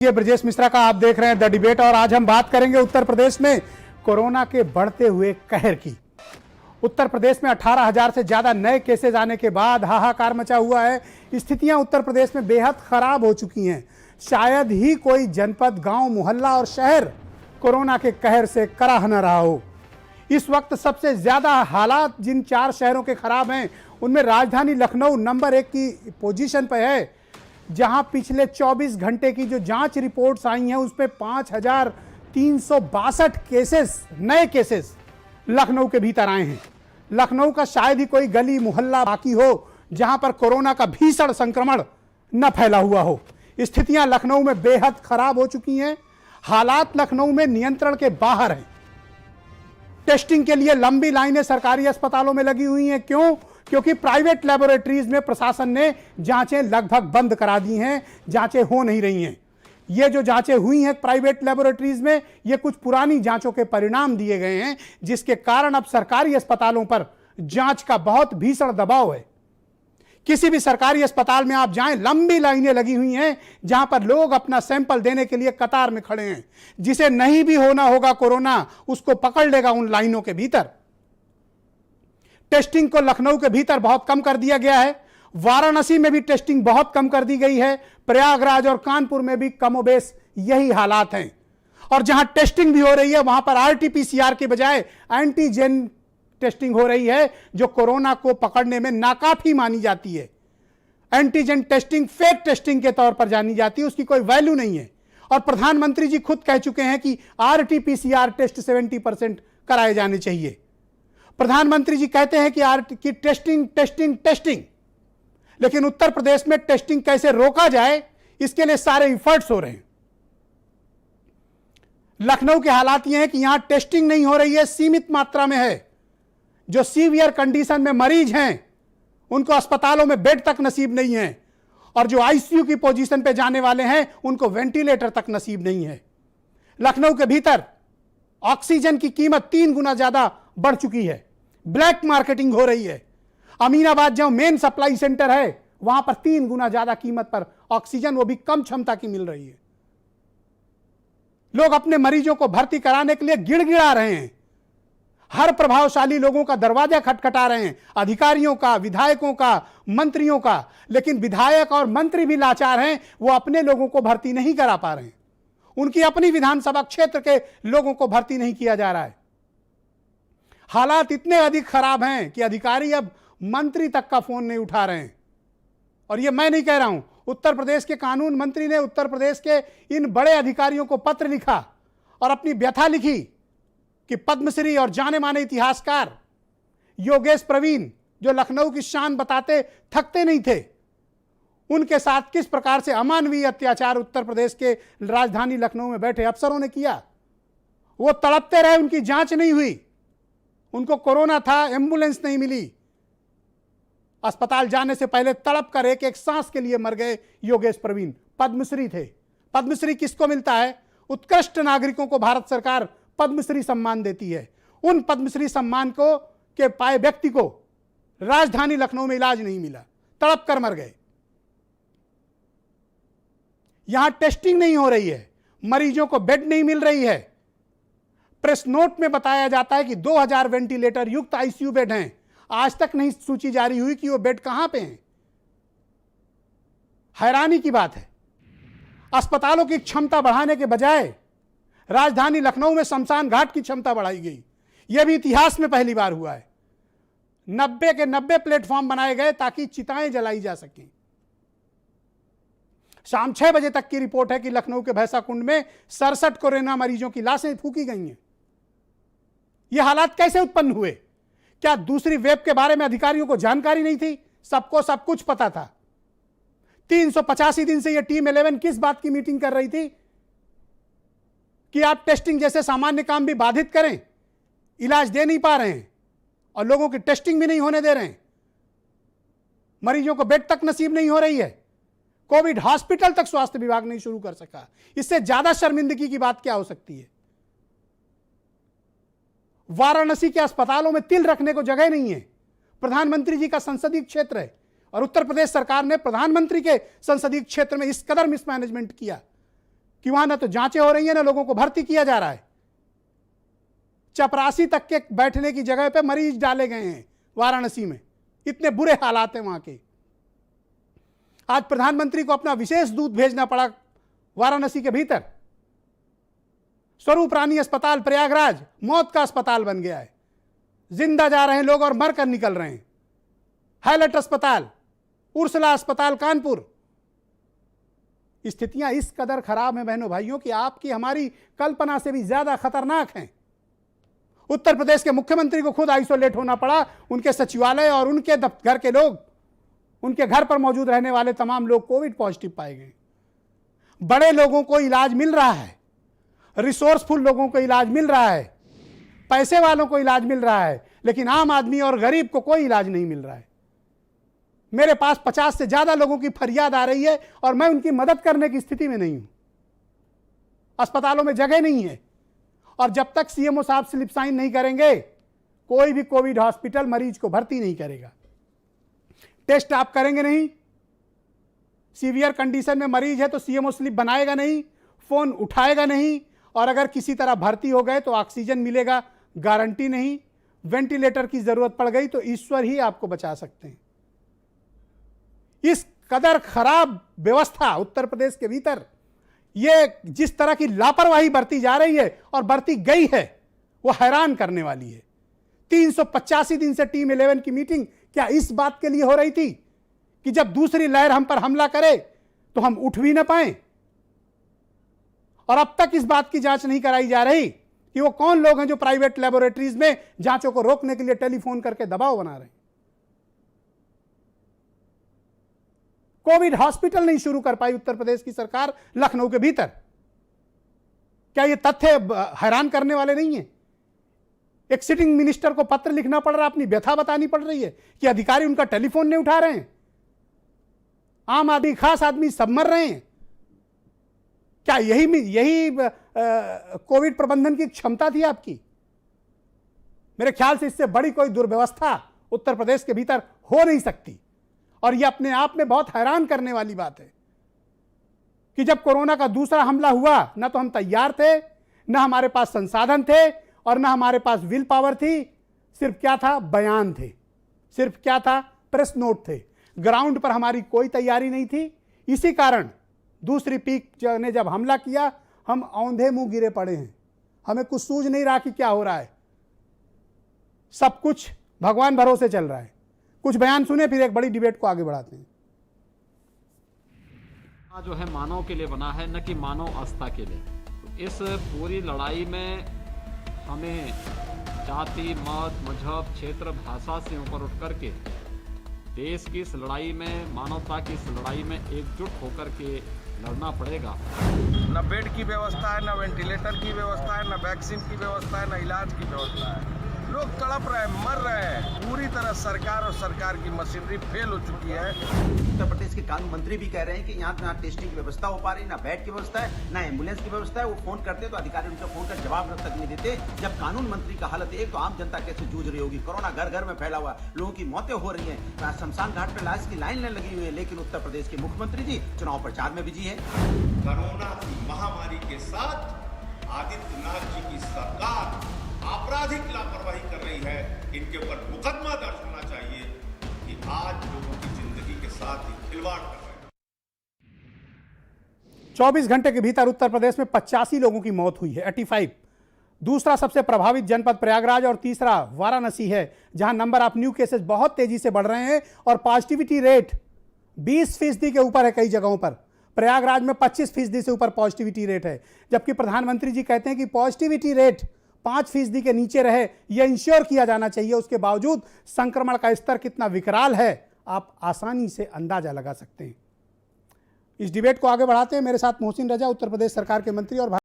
ये ब्रजेश मिश्रा का आप देख रहे हैं द डिबेट और आज हम बात करेंगे उत्तर प्रदेश में कोरोना के बढ़ते हुए कहर की। उत्तर प्रदेश में 18,000 से ज्यादा नए केसेस आने के बाद हाहाकार मचा हुआ है। स्थितियां उत्तर प्रदेश में बेहद खराब हो चुकी हैं। शायद ही कोई जनपद, गांव, मोहल्ला और शहर कोरोना के कहर से कराह न रहा हो। इस वक्त सबसे ज्यादा हालात जिन 4 शहरों के खराब हैं उनमें राजधानी लखनऊ नंबर 1 की पोजीशन पर है, जहां पिछले 24 घंटे की जो जांच रिपोर्ट्स आई हैं उसमें 5,362 केसेस, नए केसेस लखनऊ के भीतर आए हैं। लखनऊ का शायद ही कोई गली मोहल्ला बाकी हो जहां पर कोरोना का भीषण संक्रमण न फैला हुआ हो। स्थितियां लखनऊ में बेहद खराब हो चुकी हैं। हालात लखनऊ में नियंत्रण के बाहर हैं। टेस्टिंग के लिए लंबी लाइनें सरकारी अस्पतालों में लगी हुई हैं। क्यों? क्योंकि प्राइवेट लैबोरेटरीज में प्रशासन ने जांचें लगभग बंद करा दी हैं, जांचें हो नहीं रही हैं। ये जो जांचें हुई हैं प्राइवेट लैबोरेटरीज में, ये कुछ पुरानी जांचों के परिणाम दिए गए हैं, जिसके कारण अब सरकारी अस्पतालों पर जांच का बहुत भीषण दबाव है। किसी भी सरकारी अस्पताल में आप जाएं, लंबी लाइनें लगी हुई हैं जहां पर लोग अपना सैंपल देने के लिए कतार में खड़े हैं। जिसे नहीं भी होना होगा कोरोना, उसको पकड़ लेगा उन लाइनों के भीतर। टेस्टिंग को लखनऊ के भीतर बहुत कम कर दिया गया है। वाराणसी में भी टेस्टिंग बहुत कम कर दी गई है। प्रयागराज और कानपुर में भी कमोबेश यही हालात हैं। और जहां टेस्टिंग भी हो रही है वहां पर आरटी-पीसीआर के बजाय एंटीजन टेस्टिंग हो रही है, जो कोरोना को पकड़ने में नाकाफी मानी जाती है। एंटीजन टेस्टिंग फेक टेस्टिंग के तौर पर जानी जाती है, उसकी कोई वैल्यू नहीं है। और प्रधानमंत्री जी खुद कह चुके हैं कि आरटी-पीसीआर टेस्ट 70% कराए जाने चाहिए। प्रधानमंत्री जी कहते हैं कि टेस्टिंग, लेकिन उत्तर प्रदेश में टेस्टिंग कैसे रोका जाए इसके लिए सारे एफर्ट्स हो रहे हैं। लखनऊ के हालात यह है कि यहां टेस्टिंग नहीं हो रही है, सीमित मात्रा में है। जो सीवियर कंडीशन में मरीज हैं उनको अस्पतालों में बेड तक नसीब नहीं है, और जो आईसीयू की पोजीशन पे जाने वाले हैं उनको वेंटिलेटर तक नसीब नहीं है। लखनऊ के भीतर ऑक्सीजन की कीमत 3 गुना ज्यादा बढ़ चुकी है। ब्लैक मार्केटिंग हो रही है। अमीनाबाद जहां मेन सप्लाई सेंटर है वहां पर 3 गुना ज्यादा कीमत पर ऑक्सीजन, वो भी कम क्षमता की मिल रही है। लोग अपने मरीजों को भर्ती कराने के लिए गिड़गिड़ा रहे हैं। हर प्रभावशाली लोगों का दरवाजा खटखटा रहे हैं, अधिकारियों का, विधायकों का, मंत्रियों का। लेकिन विधायक और मंत्री भी लाचार हैं, वो अपने लोगों को भर्ती नहीं करा पा रहे हैं। उनकी अपनी विधानसभा क्षेत्र के लोगों को भर्ती नहीं किया जा रहा है। हालात इतने अधिक खराब हैं कि अधिकारी अब मंत्री तक का फोन नहीं उठा रहे हैं। और ये मैं नहीं कह रहा हूं, उत्तर प्रदेश के कानून मंत्री ने उत्तर प्रदेश के इन बड़े अधिकारियों को पत्र लिखा और अपनी व्यथा लिखी कि पद्मश्री और जाने माने इतिहासकार योगेश प्रवीण, जो लखनऊ की शान बताते थकते नहीं थे, उनके साथ किस प्रकार से अमानवीय अत्याचार उत्तर प्रदेश के राजधानी लखनऊ में बैठे अफसरों ने किया। वो तड़पते रहे, उनकी जांच नहीं हुई। उनको कोरोना था, एम्बुलेंस नहीं मिली। अस्पताल जाने से पहले तड़प कर एक एक सांस के लिए मर गए योगेश प्रवीण। पद्मश्री थे। पद्मश्री किसको मिलता है? उत्कृष्ट नागरिकों को भारत सरकार पद्मश्री सम्मान देती है। उन पद्मश्री सम्मान को के पाए व्यक्ति को राजधानी लखनऊ में इलाज नहीं मिला, तड़प कर मर गए। यहां टेस्टिंग नहीं हो रही है, मरीजों को बेड नहीं मिल रही है। प्रेस नोट में बताया जाता है कि 2000 वेंटिलेटर युक्त आईसीयू बेड हैं। आज तक नहीं सूची जारी हुई कि वो बेड कहां पे हैं। हैरानी की बात है। अस्पतालों की क्षमता बढ़ाने के बजाय राजधानी लखनऊ में शमशान घाट की क्षमता बढ़ाई गई। यह भी इतिहास में पहली बार हुआ है। 90 के 90 प्लेटफॉर्म बनाए गए ताकि चिताएं जलाई जा सकें। शाम 6 बजे तक की रिपोर्ट है कि लखनऊ के भैंसा कुंड में 67 कोरोना मरीजों की लाशें फूकी गई हैं। यह हालात कैसे उत्पन्न हुए? क्या दूसरी वेब के बारे में अधिकारियों को जानकारी नहीं थी? सबको सब कुछ पता था। 385 दिन से यह टीम 11 किस बात की मीटिंग कर रही थी कि आप टेस्टिंग जैसे सामान्य काम भी बाधित करें। इलाज दे नहीं पा रहे हैं और लोगों की टेस्टिंग भी नहीं होने दे रहे हैं। मरीजों को बेड तक नसीब नहीं हो रही है। कोविड हॉस्पिटल तक स्वास्थ्य विभाग नहीं शुरू कर सका। इससे ज्यादा शर्मिंदगी की बात क्या हो सकती है? वाराणसी के अस्पतालों में तिल रखने को जगह नहीं है। प्रधानमंत्री जी का संसदीय क्षेत्र है और उत्तर प्रदेश सरकार ने प्रधानमंत्री के संसदीय क्षेत्र में इस कदर मिसमैनेजमेंट किया कि वहां ना तो जांचें हो रही हैं ना लोगों को भर्ती किया जा रहा है। चपरासी तक के बैठने की जगह पे मरीज डाले गए हैं वाराणसी में, इतने बुरे हालात हैं वहां के। आज प्रधानमंत्री को अपना विशेष दूत भेजना पड़ा वाराणसी के भीतर। स्वरूप रानी अस्पताल प्रयागराज मौत का अस्पताल बन गया है, जिंदा जा रहे हैं लोग और मर कर निकल रहे हैं। हाईलाइट अस्पताल, उर्सला अस्पताल कानपुर, स्थितियां इस कदर खराब हैं बहनों भाइयों कि आपकी हमारी कल्पना से भी ज्यादा खतरनाक हैं। उत्तर प्रदेश के मुख्यमंत्री को खुद आइसोलेट होना पड़ा, उनके सचिवालय और उनके घर के लोग, उनके घर पर मौजूद रहने वाले तमाम लोग कोविड पॉजिटिव पाए गए। बड़े लोगों को इलाज मिल रहा है, रिसोर्सफुल लोगों को इलाज मिल रहा है, पैसे वालों को इलाज मिल रहा है, लेकिन आम आदमी और गरीब को कोई इलाज नहीं मिल रहा है। मेरे पास 50 से ज्यादा लोगों की फरियाद आ रही है और मैं उनकी मदद करने की स्थिति में नहीं हूं। अस्पतालों में जगह नहीं है और जब तक सीएमओ साहब स्लिप साइन नहीं करेंगे कोई भी कोविड हॉस्पिटल मरीज को भर्ती नहीं करेगा। टेस्ट आप करेंगे नहीं, सीवियर कंडीशन में मरीज है तो सीएमओ स्लिप बनाएगा नहीं, फोन उठाएगा नहीं, और अगर किसी तरह भर्ती हो गए तो ऑक्सीजन मिलेगा गारंटी नहीं, वेंटिलेटर की जरूरत पड़ गई तो ईश्वर ही आपको बचा सकते हैं। इस कदर खराब व्यवस्था उत्तर प्रदेश के भीतर, ये जिस तरह की लापरवाही बरती जा रही है और बरती गई है वो हैरान करने वाली है। 385 दिन से टीम 11 की मीटिंग क्या इस बात के लिए हो रही थी कि जब दूसरी लहर हम पर हमला करे तो हम उठ भी ना पाए? और अब तक इस बात की जांच नहीं कराई जा रही कि वो कौन लोग हैं जो प्राइवेट लेबोरेटरीज में जांचों को रोकने के लिए टेलीफोन करके दबाव बना रहे हैं। कोविड हॉस्पिटल नहीं शुरू कर पाई उत्तर प्रदेश की सरकार लखनऊ के भीतर। क्या ये तथ्य हैरान करने वाले नहीं है? एक सिटिंग मिनिस्टर को पत्र लिखना पड़ रहा है, अपनी व्यथा बतानी पड़ रही है कि अधिकारी उनका टेलीफोन नहीं उठा रहे हैं। आम आदमी, खास आदमी सब मर रहे हैं। क्या यही कोविड प्रबंधन की क्षमता थी आपकी? मेरे ख्याल से इससे बड़ी कोई दुर्व्यवस्था उत्तर प्रदेश के भीतर हो नहीं सकती। और यह अपने आप में बहुत हैरान करने वाली बात है कि जब कोरोना का दूसरा हमला हुआ न तो हम तैयार थे, न हमारे पास संसाधन थे और न हमारे पास विल पावर थी। सिर्फ क्या था? बयान थे। सिर्फ क्या था? प्रेस नोट थे। ग्राउंड पर हमारी कोई तैयारी नहीं थी। इसी कारण दूसरी पीक ने जब हमला किया हम औंधे मुंह गिरे पड़े हैं। हमें कुछ सूझ नहीं रहा कि क्या हो रहा है। सब कुछ भगवान भरोसे चल रहा है। कुछ बयान सुने फिर एक बड़ी डिबेट को आगे बढ़ाते हैं। जो है मानव के लिए बना है, न कि मानव आस्था के लिए। इस पूरी लड़ाई में हमें जाति, मत, मजहब, क्षेत्र, भाषा से ऊपर उठ करके देश की इस लड़ाई में, मानवता की इस लड़ाई में एकजुट होकर के लड़ना पड़ेगा। न बेड की व्यवस्था है, न वेंटिलेटर की व्यवस्था है, न वैक्सीन की व्यवस्था है, न इलाज की व्यवस्था है। लोग तड़प रहे हैं, मर रहे हैं। पूरी तरह सरकार और सरकार की मशीनरी फेल हो चुकी है। उत्तर प्रदेश के कानून मंत्री भी कह रहे हैं कि यहाँ ना टेस्टिंग की व्यवस्था हो पा रही, ना बेड की व्यवस्था है, ना एम्बुलेंस की व्यवस्था है। वो फोन करते तो अधिकारी उनका फोन कर जवाब तक नहीं देते। जब कानून मंत्री का हालत एक तो आम जनता कैसे जूझ रही होगी, कोरोना घर घर में फैला हुआ, लोगों की मौतें हो रही हैं, शमशान घाट पर लाश की लाइन लगी हुई है, लेकिन उत्तर प्रदेश के मुख्यमंत्री जी चुनाव प्रचार में बिजी है। कोरोना की महामारी के साथ आदित्यनाथ जी की सरकार आपराधिक लापरवाही कर रही है। इनके ऊपर मुकदमा दर्ज होना चाहिए कि आज लोगों की जिंदगी के साथ ही खिलवाड़ कर रहे हैं। 24 घंटे के भीतर उत्तर प्रदेश में 85 लोगों की मौत हुई है, 85। दूसरा सबसे प्रभावित जनपद प्रयागराज और तीसरा वाराणसी है, जहां नंबर ऑफ न्यू केसेस बहुत तेजी से बढ़ रहे हैं और पॉजिटिविटी रेट 20% के ऊपर है कई जगहों पर। प्रयागराज में 25% से ऊपर पॉजिटिविटी रेट है, जबकि प्रधानमंत्री जी कहते हैं कि पॉजिटिविटी रेट 5% के नीचे रहे, यह इंश्योर किया जाना चाहिए। उसके बावजूद संक्रमण का स्तर कितना विकराल है आप आसानी से अंदाजा लगा सकते हैं। इस डिबेट को आगे बढ़ाते हैं। मेरे साथ मोहसिन रजा, उत्तर प्रदेश सरकार के मंत्री और